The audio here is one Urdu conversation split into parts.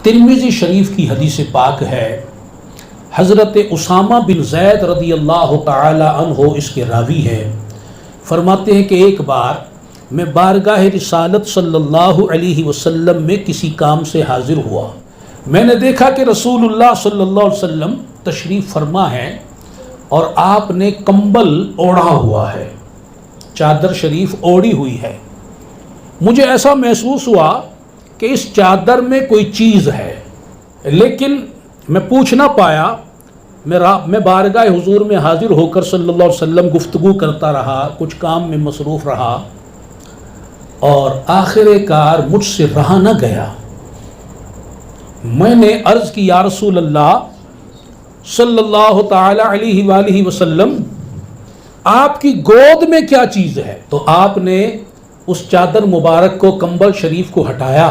ترمذی شریف کی حدیث پاک ہے، حضرت اسامہ بن زید رضی اللہ تعالی عنہ اس کے راوی ہیں، فرماتے ہیں کہ ایک بار میں بارگاہ رسالت صلی اللہ علیہ وسلم میں کسی کام سے حاضر ہوا۔ میں نے دیکھا کہ رسول اللہ صلی اللہ علیہ وسلم تشریف فرما ہے اور آپ نے کمبل اوڑھا ہوا ہے، چادر شریف اوڑھی ہوئی ہے۔ مجھے ایسا محسوس ہوا کہ اس چادر میں کوئی چیز ہے، لیکن میں پوچھ نہ پایا۔ میں بارگاہ حضور میں حاضر ہو کر صلی اللہ علیہ وسلم گفتگو کرتا رہا، کچھ کام میں مصروف رہا، اور آخر کار مجھ سے رہا نہ گیا۔ میں نے عرض کی یا رسول اللہ صلی اللہ تعالی علیہ وآلہ وسلم، آپ کی گود میں کیا چیز ہے؟ تو آپ نے اس چادر مبارک کو، کمبل شریف کو ہٹایا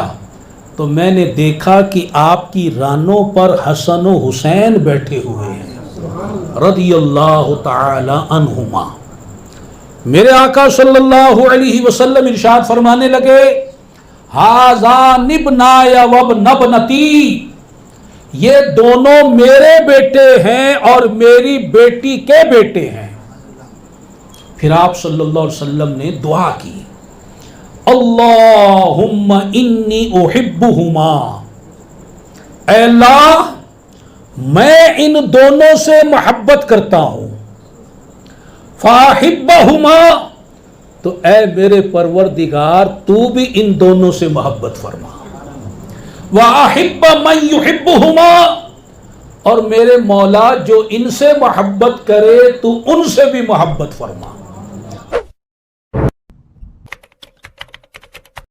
تو میں نے دیکھا کہ آپ کی رانوں پر حسن و حسین بیٹھے ہوئے ہیں رضی اللہ تعالی عنہما۔ میرے آقا صلی اللہ علیہ وسلم ارشاد فرمانے لگے، ھذان ابنای وابن ابنتی، یہ دونوں میرے بیٹے ہیں اور میری بیٹی کے بیٹے ہیں۔ پھر آپ صلی اللہ علیہ وسلم نے دعا کی، اللہم انی احبہما، اے اللہ میں ان دونوں سے محبت کرتا ہوں، فاحبہما، تو اے میرے پروردگار تو بھی ان دونوں سے محبت فرما، واحب من یحبہما، اور میرے مولا جو ان سے محبت کرے تو ان سے بھی محبت فرما۔